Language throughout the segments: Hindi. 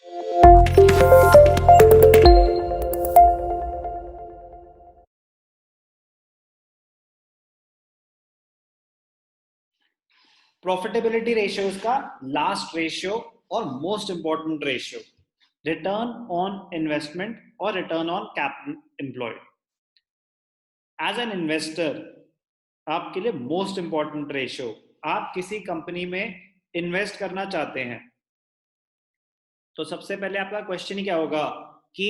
प्रॉफिटेबिलिटी रेशियोज का लास्ट रेशियो और most important ratio, return on investment और return on capital employed. As an investor आपके लिए मोस्ट इंपॉर्टेंट रेशियो, आप किसी कंपनी में इन्वेस्ट करना चाहते हैं तो सबसे पहले आपका क्वेश्चन क्या होगा कि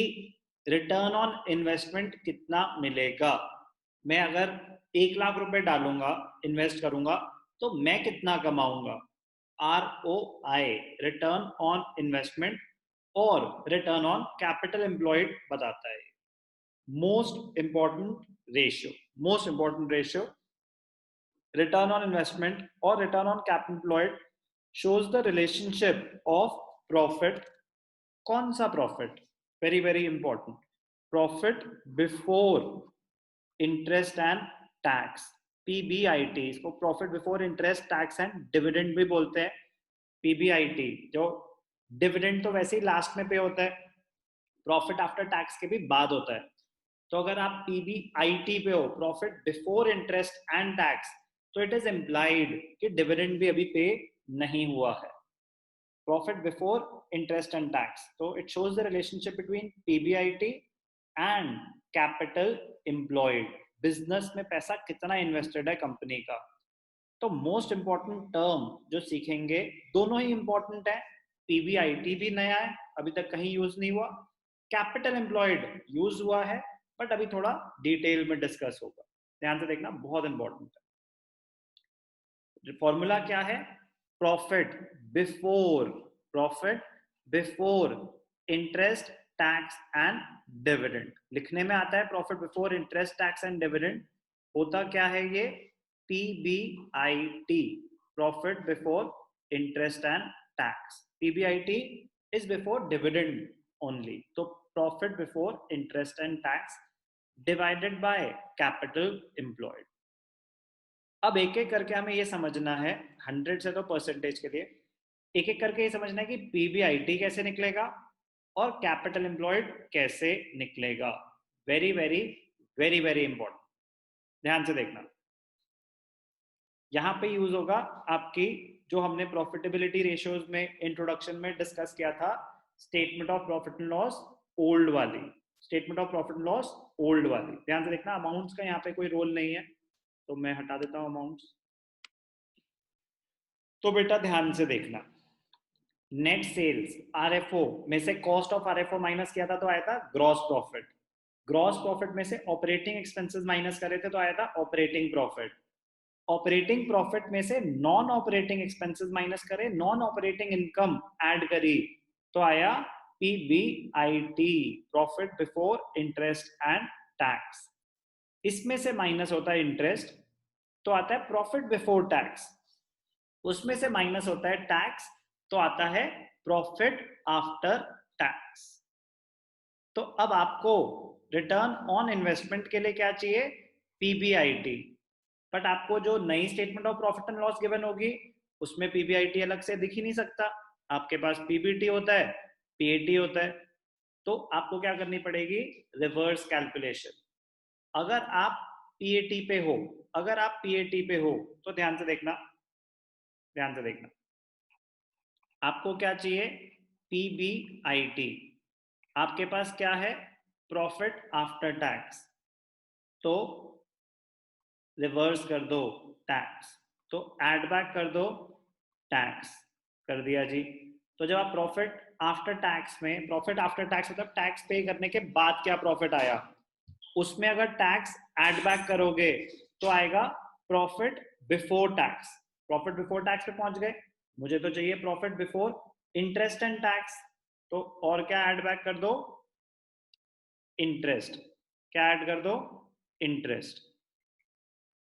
रिटर्न ऑन इन्वेस्टमेंट कितना मिलेगा। मैं अगर 1 लाख रुपए डालूंगा, इन्वेस्ट करूंगा, तो मैं कितना कमाऊंगा। ROI, रिटर्न ऑन इन्वेस्टमेंट और रिटर्न ऑन कैपिटल एम्प्लॉयड बताता है। Most important ratio return on investment और return on capital employed shows the relationship of profit। कौन सा profit, very very important, profit before interest and tax, PBIT, इसको profit before interest tax and dividend भी बोलते हैं। PBIT, जो डिविडेंड तो वैसे ही लास्ट में पे होता है, प्रॉफिट आफ्टर टैक्स के भी बाद होता है। तो अगर आप PBIT पे हो, profit before interest and tax, तो इट इज इम्प्लाइड कि डिविडेंड भी अभी पे नहीं हुआ है। Profit before interest and tax, तो it shows the relationship between PBIT and capital employed, business में पैसा कितना इन्वेस्टेड है कंपनी का। तो मोस्ट इंपॉर्टेंट टर्म जो सीखेंगे, दोनों ही इंपॉर्टेंट है। PBIT भी नया है, अभी तक कहीं यूज नहीं हुआ, कैपिटल एम्प्लॉयड यूज हुआ है बट अभी थोड़ा डिटेल में डिस्कस होगा, ध्यान से देखना, बहुत इंपॉर्टेंट है। फॉर्मूला क्या है, profit before interest tax and dividend, लिखने में आता है profit before interest tax and dividend, होता क्या है ये, PBIT, profit before interest and tax. PBIT is before dividend only, तो profit before interest and tax divided by capital employed. अब एक एक करके हमें ये समझना है, 100 से तो परसेंटेज के लिए एक एक करके ये समझना है कि PBIT कैसे निकलेगा और कैपिटल एम्प्लॉयड कैसे निकलेगा। Very very very very important, ध्यान से देखना। यहां पे यूज होगा आपकी, जो हमने प्रॉफिटेबिलिटी रेशियोज में इंट्रोडक्शन में डिस्कस किया था, statement of profit and loss old वाली, statement of profit and loss old वाली, ध्यान से देखना। अमाउंट्स का यहाँ पे कोई रोल नहीं है तो मैं हटा देता हूं अमाउंट्स। तो बेटा ध्यान से देखना, नेट सेल्स RFO में से कॉस्ट ऑफ RFO माइनस किया था तो आया था ग्रॉस प्रॉफिट, ग्रॉस प्रॉफिट में से ऑपरेटिंग एक्सपेंसेस माइनस करे थे तो आया था ऑपरेटिंग प्रॉफिट, ऑपरेटिंग प्रॉफिट में से नॉन ऑपरेटिंग एक्सपेंसेस माइनस करे, नॉन ऑपरेटिंग इनकम ऐड करी तो आया PBIT, profit before interest and tax. इसमें से माइनस होता है इंटरेस्ट तो आता है प्रॉफिट बिफोर टैक्स, उसमें से माइनस होता है टैक्स तो आता है प्रॉफिट आफ्टर टैक्स। तो अब आपको रिटर्न ऑन इन्वेस्टमेंट के लिए क्या चाहिए, PBIT, बट आपको जो नई statement of profit and loss given होगी उसमें PBIT अलग से दिख ही नहीं सकता, आपके पास PBT होता है, PAT होता है, तो आपको क्या करनी पड़ेगी, रिवर्स कैलकुलेशन। अगर आप PAT पे हो, अगर आप PAT पे हो तो ध्यान से देखना, ध्यान से देखना, आपको क्या चाहिए, PBIT, आपके पास क्या है, प्रॉफिट आफ्टर टैक्स, तो रिवर्स कर दो टैक्स, तो ऐड बैक कर दो टैक्स, कर दिया जी। तो जब आप प्रॉफिट आफ्टर टैक्स में, प्रॉफिट आफ्टर टैक्स मतलब टैक्स पे करने के बाद क्या प्रॉफिट आया, उसमें अगर टैक्स ऐड बैक करोगे तो आएगा profit before tax, profit before tax पे पहुंच गए, मुझे तो चाहिए profit before interest and tax, तो और क्या ऐड बैक कर दो, इंटरेस्ट, क्या ऐड कर दो, इंटरेस्ट।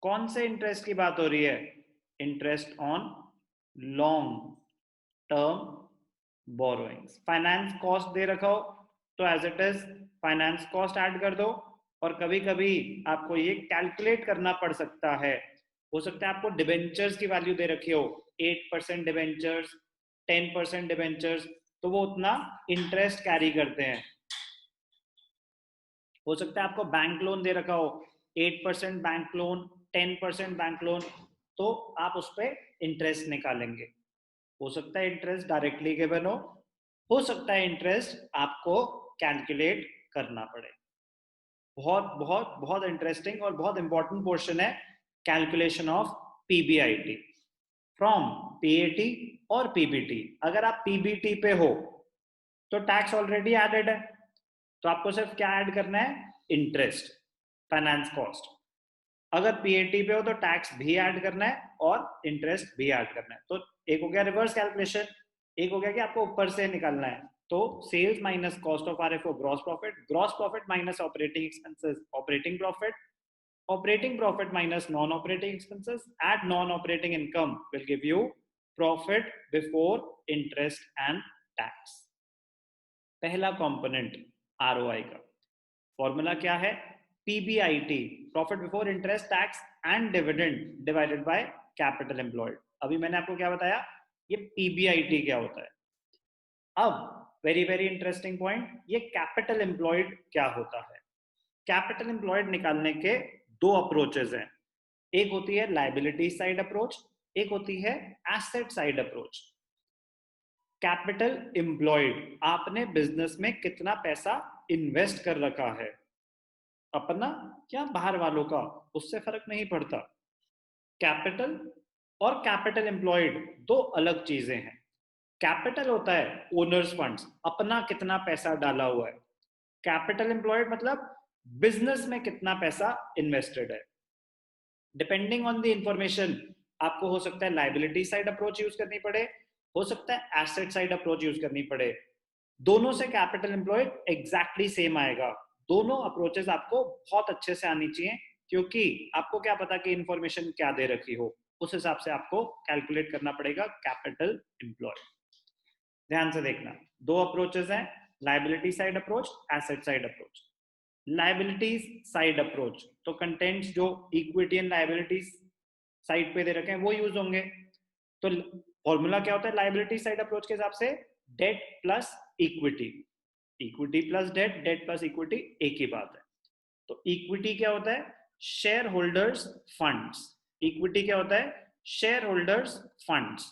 कौन से इंटरेस्ट की बात हो रही है, interest on long term borrowings. Finance cost दे रखा हो तो as it is finance cost add कर दो, और कभी कभी आपको ये कैलकुलेट करना पड़ सकता है, हो सकता है आपको डिबेंचर्स की वैल्यू दे रखी हो, 8% डिबेंचर्स, 10% डिबेंचर्स, तो वो उतना इंटरेस्ट कैरी करते हैं। हो सकता है आपको बैंक लोन दे रखा हो 8% बैंक लोन, 10% बैंक लोन, तो आप उस पर इंटरेस्ट निकालेंगे। हो सकता है इंटरेस्ट डायरेक्टली गिवन हो सकता है इंटरेस्ट आपको कैलकुलेट करना पड़े। बहुत बहुत बहुत इंटरेस्टिंग और बहुत इंपॉर्टेंट पोर्शन है calculation of PBIT from PAT और पीबीटी। अगर आप पीबीटी पे हो तो टैक्स ऑलरेडी एडेड है, तो आपको सिर्फ क्या ऐड करना है, इंटरेस्ट, फाइनेंस कॉस्ट। अगर पीएटी पे हो तो टैक्स भी ऐड करना है और इंटरेस्ट भी ऐड करना है। तो एक हो गया रिवर्स कैलकुलेशन, एक हो गया कि आपको ऊपर से निकालना है। तो sales minus cost of RFO gross profit, gross profit minus operating expenses operating profit, operating profit minus non-operating expenses, add non-operating income will give you profit before interest and tax। पहला कंपोनेंट आरओआई का फॉर्मूला क्या है, PBIT, profit before interest tax and dividend divided by capital employed. अभी मैंने आपको क्या बताया, ये पीबीआईटी क्या होता है। अब वेरी वेरी इंटरेस्टिंग पॉइंट, ये कैपिटल एम्प्लॉयड क्या होता है। कैपिटल एम्प्लॉयड निकालने के दो अप्रोचेस हैं, एक होती है लायबिलिटी साइड अप्रोच, एक होती है asset side approach. Capital employed, आपने बिजनेस में कितना पैसा इन्वेस्ट कर रखा है, अपना या बाहर वालों का, उससे फर्क नहीं पड़ता। कैपिटल और कैपिटल एम्प्लॉयड दो अलग चीजें हैं। कैपिटल होता है ओनर्स फंड्स, अपना कितना पैसा डाला हुआ है। कैपिटल एम्प्लॉयड मतलब बिजनेस में कितना पैसा इन्वेस्टेड है। डिपेंडिंग ऑन द इंफॉर्मेशन आपको हो सकता है लायबिलिटी साइड अप्रोच यूज करनी पड़े, हो सकता है एसेट साइड अप्रोच यूज करनी पड़े। दोनों से कैपिटल एम्प्लॉयड एग्जैक्टली सेम आएगा। दोनों अप्रोचेस आपको बहुत अच्छे से आनी चाहिए, क्योंकि आपको क्या पता कि इंफॉर्मेशन क्या दे रखी हो, उस हिसाब से आपको कैलकुलेट करना पड़ेगा कैपिटल एम्प्लॉयड। ध्यान से देखना, दो अप्रोचेस हैं, liability side approach, asset side approach. Liabilities side approach तो कंटेंट्स जो इक्विटी एंड लायबिलिटीज साइड पे दे रखे हैं वो यूज होंगे। तो फॉर्मूला क्या होता है लायबिलिटी साइड अप्रोच के हिसाब से, debt plus equity, equity plus debt, debt plus equity एक ही बात है। तो इक्विटी क्या होता है, शेयर होल्डर्स फंड्स। इक्विटी क्या होता है, share holders funds.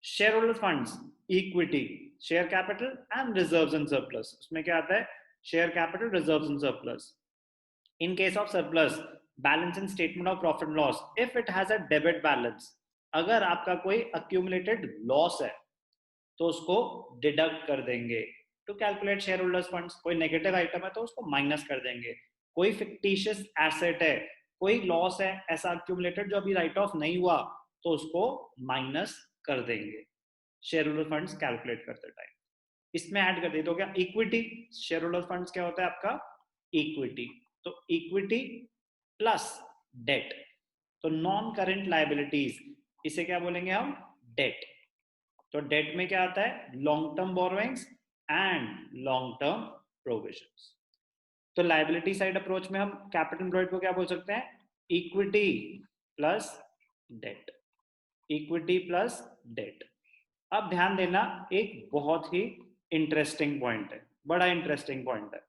Share holder funds equity, share capital and reserves and surplus. उसमें क्या आता है, share capital, reserves and surplus. In case of surplus, balance in statement of profit and loss, if it has a debit balance, अगर आपका कोई accumulated loss है तो उसको डिडक्ट कर देंगे to calculate share holders funds. कोई नेगेटिव आइटम है तो उसको माइनस कर देंगे। कोई फिक्टिशियस एसेट है, कोई लॉस है ऐसा accumulated जो अभी राइट ऑफ नहीं हुआ, तो उसको माइनस कर देंगे शेयर होल्डर फंड्स कैलकुलेट करते टाइम। इसमें ऐड कर दे तो क्या, इक्विटी, शेयर होल्डर फंड्स क्या होता है आपका, इक्विटी। तो इक्विटी प्लस डेट, तो नॉन करेंट लायबिलिटीज, इसे क्या बोलेंगे हम, डेट। तो डेट में क्या आता है, long term borrowings and long term provisions. तो लायबिलिटी साइड अप्रोच में हम कैपिटल एम्प्लॉयड को क्या बोल सकते हैं, equity plus debt, equity plus debt. अब ध्यान देना, एक बहुत ही इंटरेस्टिंग पॉइंट है, बड़ा इंटरेस्टिंग पॉइंट है।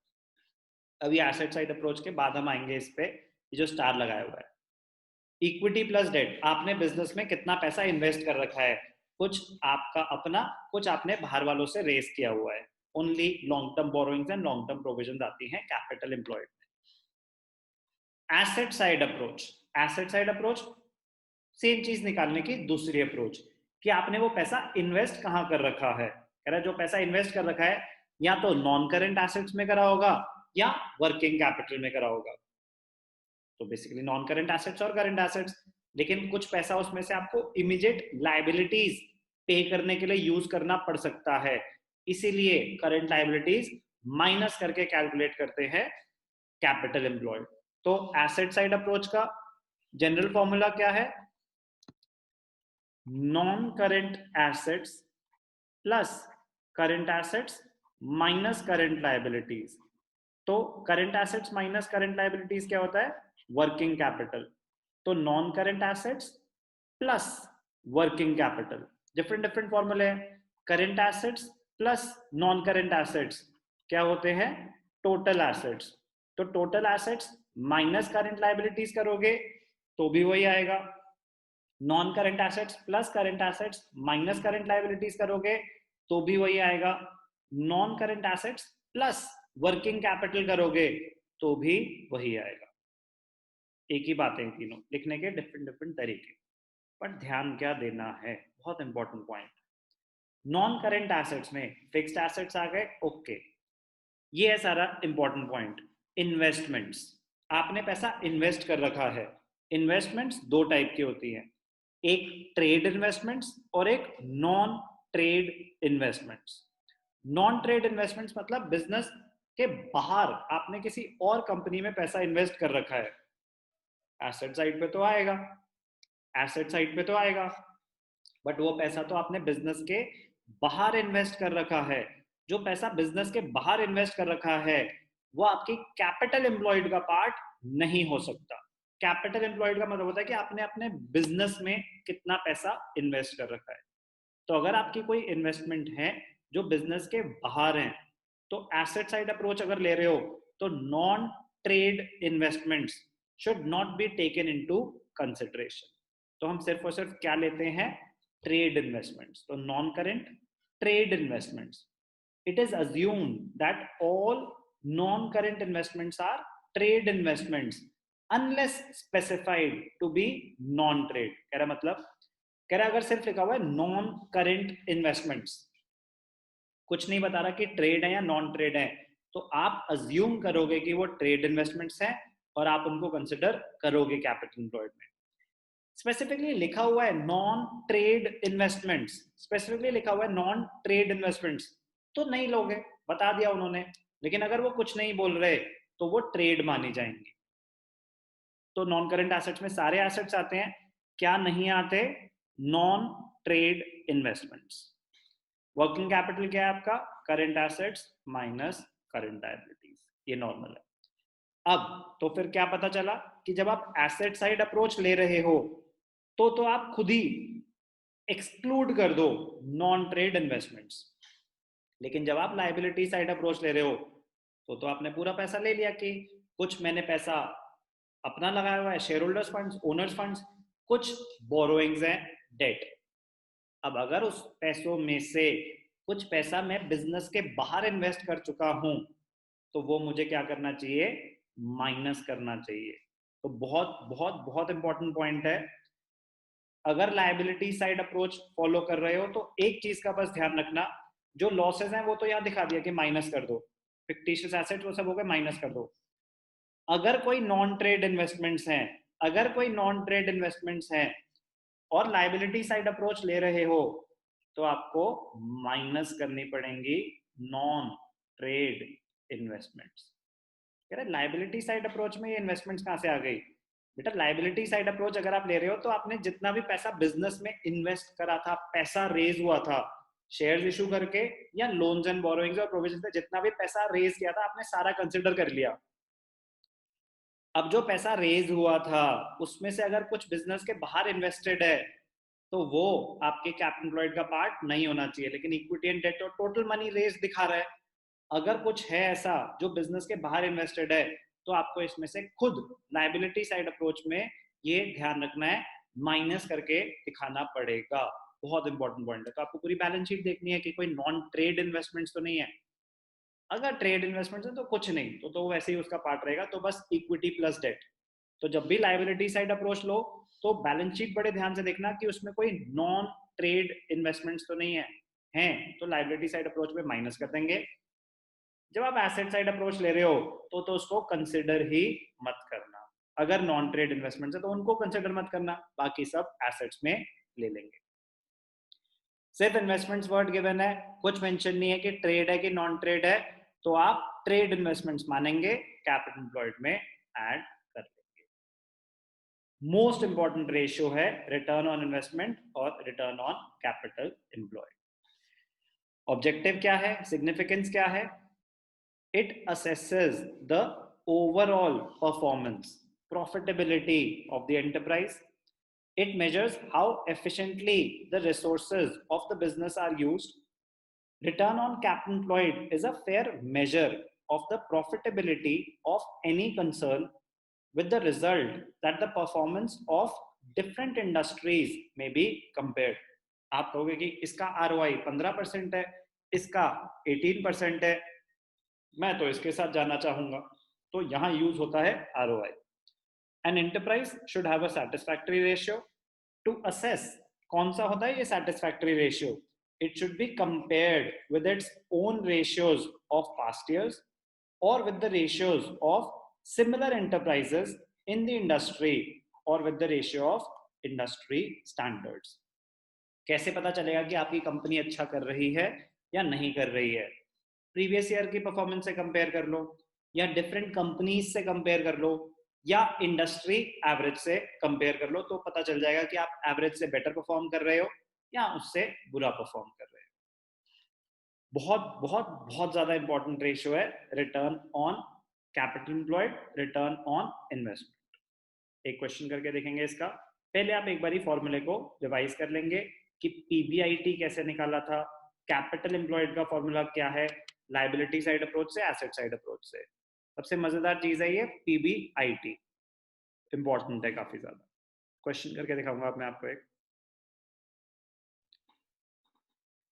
अभी एसेट साइड अप्रोच के बाद हम आएंगे इस पे, जो स्टार लगाया हुआ है। इक्विटी प्लस डेट, आपने बिजनेस में कितना पैसा इन्वेस्ट कर रखा है, कुछ आपका अपना, कुछ आपने बाहर वालों से रेस किया हुआ है। Only long term borrowings and long term provisions आती हैं कैपिटल एम्प्लॉयड में। Asset side approach, asset side approach same चीज निकालने की दूसरी अप्रोच, कि आपने वो पैसा इन्वेस्ट कहां कर रखा है। कह रहा है जो पैसा इन्वेस्ट कर रखा है या तो नॉन करेंट एसेट्स में करा होगा या वर्किंग कैपिटल में करा होगा। तो बेसिकली नॉन करेंट एसेट्स और करेंट एसेट्स, लेकिन कुछ पैसा उसमें से आपको इमीडिएट लायबिलिटीज पे करने के लिए यूज करना पड़ सकता है, इसीलिए करंट लायबिलिटीज माइनस करके कैलकुलेट करते हैं कैपिटल एम्प्लॉयड। तो एसेट साइड अप्रोच का जनरल फॉर्मूला क्या है, non current assets plus current assets minus current liabilities. तो current assets minus current liabilities क्या होता है, वर्किंग कैपिटल। तो non current assets plus working capital, different different फॉर्मूले हैं। Current assets plus non current assets क्या होते हैं, टोटल एसेट्स। तो total assets minus current liabilities करोगे तो भी वही आएगा, non current assets plus current assets minus current liabilities करोगे तो भी वही आएगा, non current assets plus working capital करोगे तो भी वही आएगा। एक ही बात है तीनों, लिखने के डिफरेंट डिफरेंट तरीके, पर ध्यान क्या देना है, बहुत important point. Non current assets में फिक्स्ड एसेट्स आ गए, ओके, ये है सारा इंपॉर्टेंट पॉइंट। इन्वेस्टमेंट्स, आपने पैसा इन्वेस्ट कर रखा है। इन्वेस्टमेंट्स दो टाइप की होती हैं, एक ट्रेड इन्वेस्टमेंट्स और एक non trade investments. Non trade investments मतलब बिजनेस के बाहर आपने किसी और कंपनी में पैसा इन्वेस्ट कर रखा है, एसेट साइड पे तो आएगा, एसेट साइड पे तो आएगा, बट वो पैसा तो आपने बिजनेस के बाहर इन्वेस्ट कर रखा है। जो पैसा बिजनेस के बाहर इन्वेस्ट कर रखा है वो आपकी कैपिटल एम्प्लॉयड का पार्ट नहीं हो सकता। कैपिटल एम्प्लॉयड का मतलब होता है कि आपने अपने बिजनेस में कितना पैसा इन्वेस्ट कर रखा है। तो अगर आपकी कोई इन्वेस्टमेंट है जो बिजनेस के बाहर है तो एसेट साइड अप्रोच अगर ले रहे हो तो non trade investments should not be taken into consideration. तो हम सिर्फ और सिर्फ क्या लेते हैं, ट्रेड इन्वेस्टमेंट्स। तो non current trade investments, it is assumed that all non-current investments are trade investments unless specified to be non-trade। कह रहा मतलब, कह रहा अगर सिर्फ लिखा हुआ है नॉन करेंट इन्वेस्टमेंट्स, कुछ नहीं बता रहा कि ट्रेड है या नॉन ट्रेड है, तो आप अज्यूम करोगे कि वो ट्रेड इन्वेस्टमेंट्स हैं और आप उनको कंसिडर करोगे कैपिटल एम्प्लॉयड में। स्पेसिफिकली लिखा हुआ है नॉन ट्रेड इन्वेस्टमेंट्स, स्पेसिफिकली लिखा हुआ है नॉन ट्रेड इन्वेस्टमेंट्स, तो नहीं लोगे, बता दिया उन्होंने। लेकिन अगर वो कुछ नहीं बोल रहे तो वो ट्रेड मानी जाएंगी। तो नॉन करेंट एसेट्स में सारे एसेट्स आते हैं, क्या नहीं आते, non trade investments. Working capital क्या है आपका, current assets minus current liabilities, ये नॉर्मल है। अब तो फिर क्या पता चला कि जब आप एसेट साइड अप्रोच ले रहे हो तो आप खुद ही एक्सक्लूड कर दो नॉन ट्रेड इन्वेस्टमेंट्स। लेकिन जब आप लायबिलिटी साइड अप्रोच ले रहे हो तो आपने पूरा पैसा ले लिया कि कुछ मैंने पैसा अपना लगाया हुआ है, share holders funds, owners funds, कुछ बोरोइंग्स हैं, डेट। अब अगर उस पैसों में से कुछ पैसा मैं बिजनेस के बाहर इन्वेस्ट कर चुका हूं तो वो मुझे क्या करना चाहिए, माइनस करना चाहिए। तो बहुत बहुत बहुत इंपॉर्टेंट पॉइंट है। अगर लायबिलिटी साइड अप्रोच फॉलो कर रहे हो तो एक चीज का बस ध्यान रखना, जो लॉसेस हैं वो तो यहाँ दिखा दिया कि माइनस कर दो, फिक्टिशियस एसेट वो सब हो गए, माइनस कर दो। अगर कोई नॉन ट्रेड इन्वेस्टमेंट्स हैं, अगर कोई नॉन ट्रेड इन्वेस्टमेंट्स हैं और लायबिलिटी साइड अप्रोच ले रहे हो तो आपको माइनस करनी पड़ेंगी नॉन ट्रेड इन्वेस्टमेंट्स। कह रहे लायबिलिटी साइड अप्रोच में ये इन्वेस्टमेंट्स कहां से आ गई, बेटा लायबिलिटी साइड अप्रोच अगर आप ले रहे हो तो आपने जितना भी पैसा बिजनेस में इन्वेस्ट करा था, पैसा रेज हुआ था शेयर्स इशू करके या लोन्स एंड बोरोइंग्स और प्रोविजन से, जितना भी पैसा रेज किया था आपने सारा कंसिडर कर लिया। अब जो पैसा रेज हुआ था उसमें से अगर कुछ बिजनेस के बाहर इन्वेस्टेड है तो वो आपके कैपिटल एम्प्लॉयड का पार्ट नहीं होना चाहिए, लेकिन इक्विटी एंड डेट और टोटल मनी रेज दिखा रहा है। अगर कुछ है ऐसा जो बिजनेस के बाहर इन्वेस्टेड है तो आपको इसमें से खुद लायबिलिटी साइड अप्रोच में ये ध्यान रखना है, माइनस करके दिखाना पड़ेगा। बहुत इंपॉर्टेंट पॉइंट है। तो आपको पूरी बैलेंस शीट देखनी है कि कोई नॉन ट्रेड इन्वेस्टमेंट्स तो नहीं है। अगर ट्रेड इन्वेस्टमेंट्स है तो कुछ नहीं, तो वैसे ही उसका पार्ट रहेगा, तो बस इक्विटी प्लस डेट। तो जब भी लायबिलिटी साइड अप्रोच लो तो बैलेंस शीट बड़े ध्यान से देखना कि उसमें कोई नॉन ट्रेड इन्वेस्टमेंट्स तो नहीं है, हैं तो लायबिलिटी साइड अप्रोच में माइनस कर देंगे। जब आप एसेट साइड अप्रोच ले रहे हो तो उसको कंसिडर ही मत करना। अगर नॉन ट्रेड इन्वेस्टमेंट है तो उनको कंसिडर मत करना, बाकी सब एसेट्स में ले लेंगे। सिर्फ इन्वेस्टमेंट्स वर्ड गिवन है, कुछ मेंशन नहीं है कि ट्रेड है कि नॉन ट्रेड है, तो आप ट्रेड इन्वेस्टमेंट्स मानेंगे, कैपिटल एम्प्लॉयड में ऐड कर लेंगे। मोस्ट इंपॉर्टेंट रेशियो है रिटर्न ऑन इन्वेस्टमेंट और return on capital employed. Objective क्या है, सिग्निफिकेंस क्या है, it assesses the overall performance, profitability of the enterprise. It measures how efficiently the resources of the business are used. Return on capital employed is a fair measure of the profitability of any concern with the result that the performance of different industries may be compared. आप कहोगे कि इसका ROI 15% है, इसका 18% है, मैं तो इसके साथ जाना चाहूंगा, तो यहां यूज होता है ROI. An enterprise should have a satisfactory ratio. To assess कौन सा होता है ये satisfactory ratio, it should be compared with its own ratios of past years or with the ratios of similar enterprises in the industry or with the ratio of industry standards. कैसे पता चलेगा कि आपकी कंपनी अच्छा कर रही है या नहीं कर रही है? प्रीवियस ईयर की परफॉर्मेंस से कंपेयर कर लो, या डिफरेंट कंपनीज से कंपेयर कर लो, या इंडस्ट्री एवरेज से कंपेयर कर लो, तो पता चल जाएगा कि आप एवरेज से बेटर परफॉर्म कर रहे हो या उससे बुरा परफॉर्म कर रहे हो. बहुत बहुत बहुत ज्यादा इंपॉर्टेंट रेशियो है return on capital employed, return on investment. एक क्वेश्चन करके देखेंगे इसका. पहले आप एक बारी फॉर्मूले को रिवाइज कर लेंगे कि पीबीआईटी कैसे निकाला था, कैपिटल एम्प्लॉयड का फॉर्मूला क्या है, लाइबिलिटी साइड अप्रोच से, एसेट साइड अप्रोच से. सबसे मजेदार चीज है ये पीबीआईटी, इंपॉर्टेंट है काफी ज्यादा. क्वेश्चन करके दिखाऊंगा मैं आपको एक.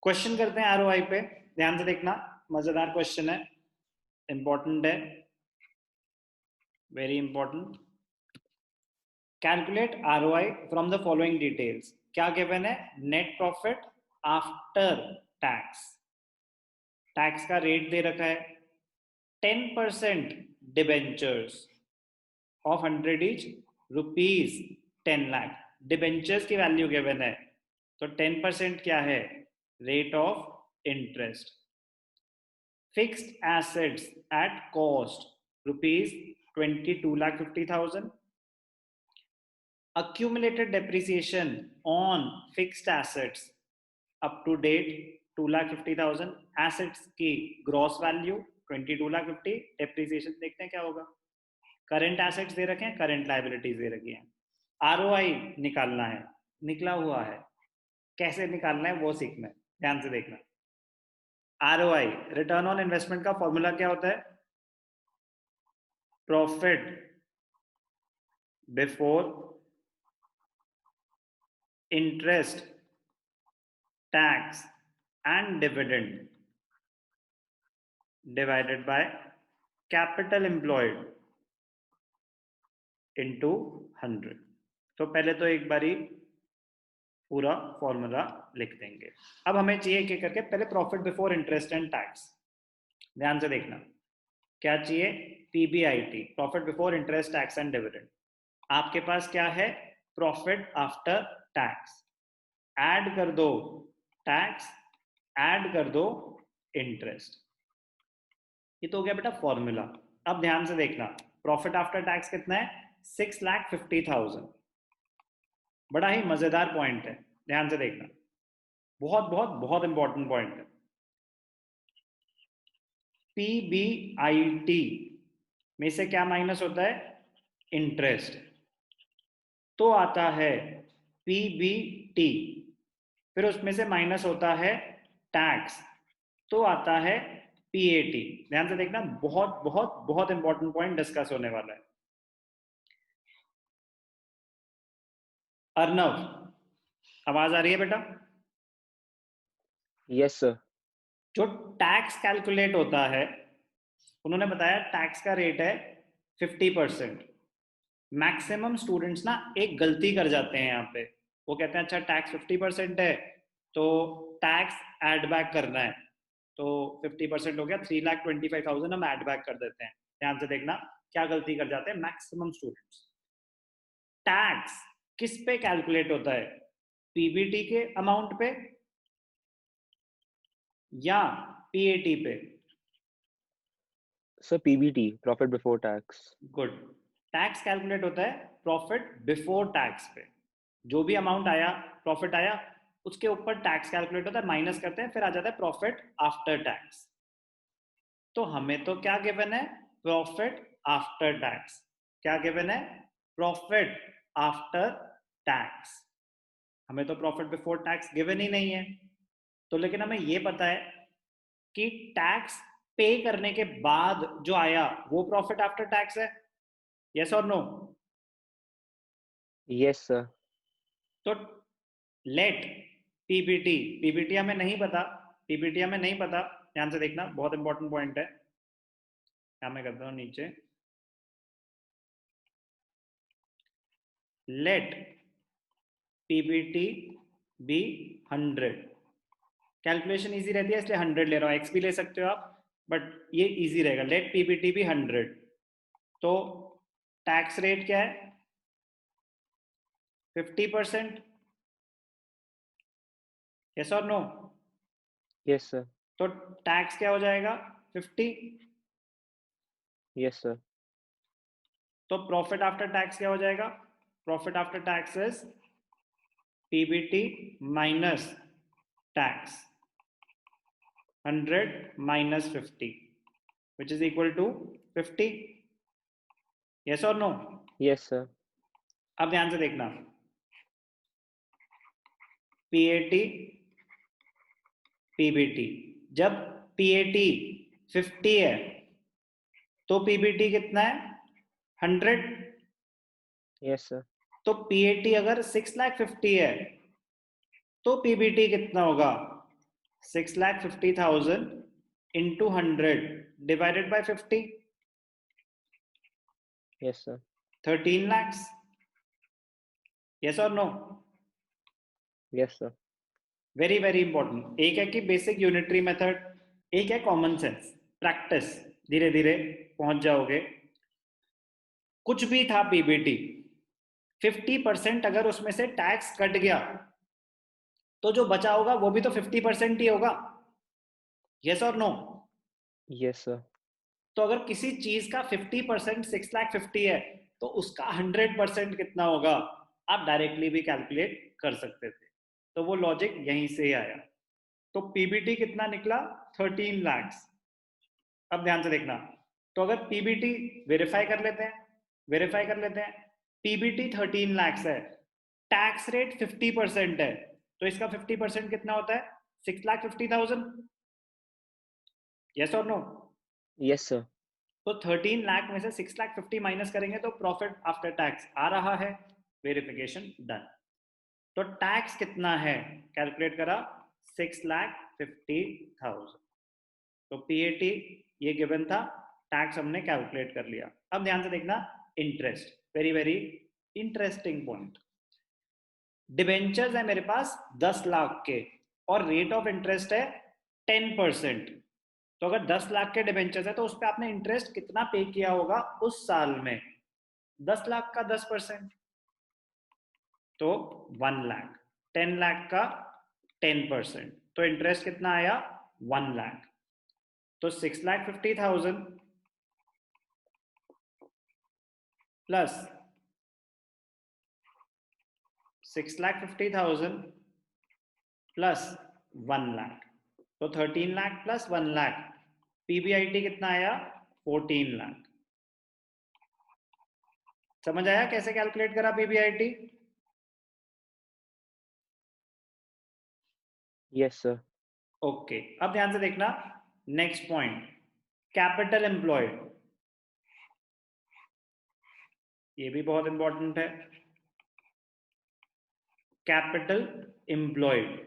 क्वेश्चन करते हैं आरओआई पे, ध्यान से देखना, मजेदार क्वेश्चन है, इंपॉर्टेंट है, very important. Calculate ROI from the following details. क्या गिवन है? Net profit after tax. Tax का रेट दे रखा है 10% debentures of 100 each, rupees 10 lakh. Debentures की वैल्यू गिवन है, तो 10% क्या है? Rate of interest. Fixed assets at cost rupees 22,50,000. accumulated depreciation on fixed assets up to date 2,50,000. assets की gross value 22,50,000. depreciation देखते हैं क्या होगा. current assets दे रखे हैं, current liabilities दे रखी हैं. ROI निकालना है, निकला हुआ है, कैसे निकालना है वो सीखना है, ध्यान से देखना. ROI रिटर्न ऑन इन्वेस्टमेंट का फॉर्मूला क्या होता है? Profit before interest, tax and dividend divided by capital employed into 100. तो पहले तो एक बारी पूरा फॉर्मूला लिख देंगे. अब हमें चाहिए क्या करके, पहले profit before interest and tax. ध्यान से देखना क्या चाहिए? PBIT, profit before interest tax and dividend. आपके पास क्या है? Profit after tax. ऐड कर दो टैक्स, ऐड कर दो इंटरेस्ट. ये तो हो गया बेटा फॉर्मूला. अब ध्यान से देखना, प्रॉफिट आफ्टर टैक्स कितना है? 6,50,000. बड़ा ही मजेदार पॉइंट है, ध्यान से देखना, बहुत बहुत बहुत इंपॉर्टेंट पॉइंट है. पीबीआईटी में से क्या माइनस होता है? इंटरेस्ट. तो आता है पीबीटी. फिर उसमें से माइनस होता है टैक्स, तो आता है पीएटी. ध्यान से देखना, बहुत बहुत बहुत इंपॉर्टेंट पॉइंट डिस्कस होने वाला है. अर्नव, आवाज आ रही है बेटा? Yes sir. जो टैक्स कैलकुलेट होता है, उन्होंने बताया टैक्स का रेट है 50%. मैक्सिमम स्टूडेंट्स ना एक गलती कर जाते हैं यहाँ पे. वो कहते हैं अच्छा टैक्स 50% है तो टैक्स एड बैक करना है, तो 50% हो गया 3,25,000 हम एड बैक कर देते हैं. ध्यान से देखना क्या गलती कर जाते हैं मैक्सिमम स्टूडेंट्स. टैक्स किस पे कैलकुलेट होता है? पीबीटी के अमाउंट पे या पीएटी पे? Sir PBT, profit before tax. Good. Tax calculate होता है प्रॉफिट बिफोर टैक्स पे. जो भी अमाउंट आया, प्रॉफिट आया, उसके ऊपर टैक्स कैलकुलेट होता है, माइनस करते हैं, फिर आ जाता है प्रॉफिट आफ्टर टैक्स. तो हमें तो क्या गिवन है? Profit after tax. क्या गिवन है? Profit after tax. हमें तो प्रॉफिट बिफोर टैक्स गिवन ही नहीं है. तो लेकिन हमें ये पता है कि टैक्स पे करने के बाद जो आया वो प्रॉफिट आफ्टर टैक्स है, यस और नो? Yes, sir. तो लेट पीबीटी, पीबीटी हमें नहीं पता, पीबीटी हमें नहीं पता, ध्यान से देखना बहुत इंपॉर्टेंट पॉइंट है। क्या मैं करता हूं नीचे, let PBT be 100, calculation easy रहती है इसलिए 100 ले रहा हूं, एक्स भी ले सकते हो आप, बट ये इजी रहेगा। लेट पीबीटी बी 100, तो टैक्स रेट क्या है? 50%, यस और नो? Yes, sir. तो टैक्स क्या हो जाएगा? 50। Yes, sir. तो प्रॉफिट आफ्टर टैक्स क्या हो जाएगा? Profit after tax is PBT minus tax, 100 minus 50, which is equal to 50, yes or no? Yes, sir. अब ध्यान से देखना, पीएटी पीबीटी, जब पीएटी 50 है तो पीबीटी कितना है? 100। Yes, sir. तो पीएटी अगर 6,50,000 है तो पीबीटी कितना होगा? 6,50,000 into 100 divided by 50, Yes, sir. 13 lakhs, yes or no? Yes, sir. Very very important. एक है कि बेसिक यूनिटरी मेथड, एक है कॉमन सेंस, प्रैक्टिस, धीरे धीरे पहुंच जाओगे। कुछ भी था पीबीटी, 50% अगर उसमें से टैक्स कट गया तो जो बचा होगा वो भी तो 50% ही होगा, यस और नो? Yes, sir. तो अगर किसी चीज का 50% 6,50,000 है तो उसका 100% कितना होगा आप डायरेक्टली भी कैलकुलेट कर सकते थे, तो वो लॉजिक यहीं से आया। तो पीबीटी कितना निकला? 13 lakhs। अब ध्यान से देखना, तो अगर पीबीटी वेरीफाई कर लेते हैं, वेरीफाई कर लेते हैं, पीबीटी 13 lakhs है, टैक्स रेट 50% है, तो इसका 50% कितना होता है? 6,50,000, यस और नो? Yes, sir. तो 13 लाख में से 6,50,000 माइनस करेंगे तो प्रॉफिट आफ्टर टैक्स आ रहा है, वेरिफिकेशन डन। तो टैक्स कितना है कैलकुलेट करा? 6,50,000। तो पीएटी ये गिवन था, टैक्स हमने कैलकुलेट कर लिया। अब ध्यान से देखना, interest, very very interesting point. Debentures है मेरे पास 10 लाख के और रेट ऑफ इंटरेस्ट है 10%। तो अगर 10 लाख के डिबेंचर्स है तो उस पर आपने इंटरेस्ट कितना पे किया होगा उस साल में? 10 लाख का 10%, तो 1 लाख। 10 लाख का 10%, तो इंटरेस्ट कितना आया? 1 लाख। तो 6,50,000 प्लस 6,50,000 प्लस 1 लाख, तो 13 लाख प्लस 1 लाख, पीबीआईटी कितना आया? 14 लाख। समझ आया कैसे कैलकुलेट करा पीबीआईटी? Yes, sir. ओके, अब ध्यान से देखना, नेक्स्ट पॉइंट, कैपिटल एम्प्लॉयड, ये भी बहुत इंपॉर्टेंट है। कैपिटल एम्प्लॉयड,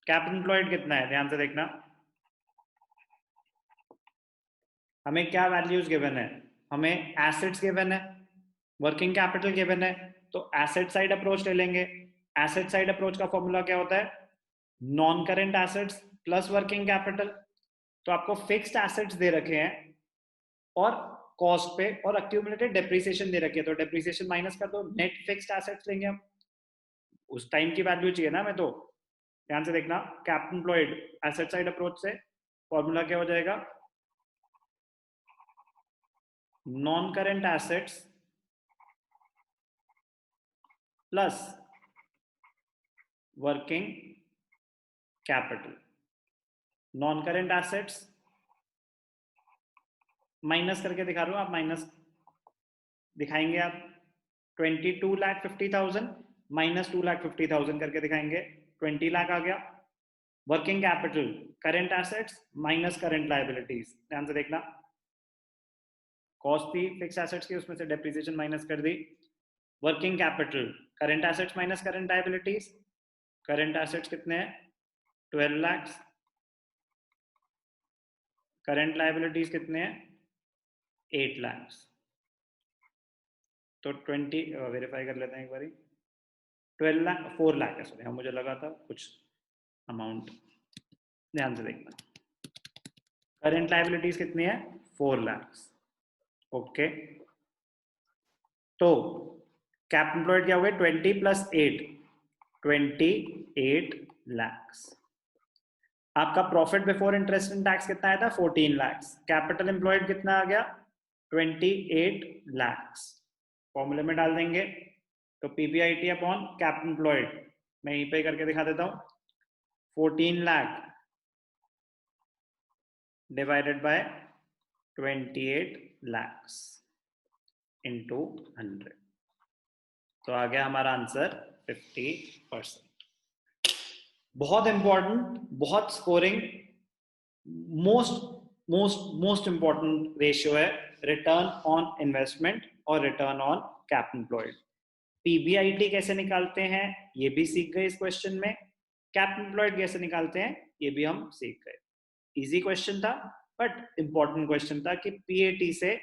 कैपिटल एम्प्लॉयड कितना है ध्यान से देखना, हमें क्या वैल्यूज गिवन है? हमें एसेट्स गिवन है, वर्किंग कैपिटल गिवन है, तो एसेट साइड अप्रोच ले लेंगे। एसेट साइड अप्रोच का फॉर्मूला क्या होता है? Non current assets plus working capital. तो आपको फिक्स्ड एसेट्स दे रखे हैं और कॉस्ट पे और एक्यूमुलेटेड डेप्रिसिएशन दे रखी है, तो डेप्रिसिएशन माइनस कर दो, नेट फिक्स्ड एसेट्स लेंगे हम। उस टाइम की वैल्यू चाहिए ना हमें, तो ध्यान से देखना, capital employed asset side approach से फॉर्मूला क्या हो जाएगा? Non current assets plus working capital. Non current assets minus करके दिखा रहा हूं, आप माइनस दिखाएंगे आप, 22,50,000 माइनस 2,50,000 करके दिखाएंगे, 20 लाख आ गया। Working capital, current assets minus current liabilities, ध्यान से देखना, कॉस्ट थी फिक्स एसेट्स की, उसमें से डेप्रिसिएशन माइनस कर दी, working capital current assets minus current liabilities, current assets कितने हैं 12 लाख, करंट लायबिलिटीज कितने हैं 8 लाख, तो 20 वेरीफाई कर लेते हैं एक बारी, 12 लाख 4 लाख है सॉरी, हाँ मुझे लगा था कुछ अमाउंट, ध्यान से देखना, करंट लायबिलिटीज कितनी है 4 लाख, ओके, तो कैप एम्प्लॉयड क्या हो गए 20 + 8, 28 लाख, आपका profit before interest and tax कितना आया था 14 लाख, कैपिटल एम्प्लॉयड कितना आ गया 28 लाख, फॉर्मूले में डाल देंगे, तो पीबीआईटी अपॉन कैप एम्प्लॉयड, मैं यहीं पे करके दिखा देता हूं, 14 lakh divided by 28 lakh into 100, तो आ गया हमारा आंसर 50%। बहुत इंपॉर्टेंट, बहुत स्कोरिंग, मोस्ट इंपॉर्टेंट रेशियो है रिटर्न ऑन इन्वेस्टमेंट और return on cap employed. PBIT कैसे निकालते हैं ये भी सीख गए इस क्वेश्चन में, कैप एम्प्लॉयड कैसे निकालते हैं ये भी हम सीख गए। इजी क्वेश्चन था बट इंपॉर्टेंट क्वेश्चन था कि पीएटी से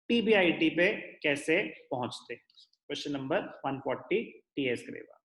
पीबीआईटी पे कैसे पहुंचते। Question number 140 TS ग्रेवा।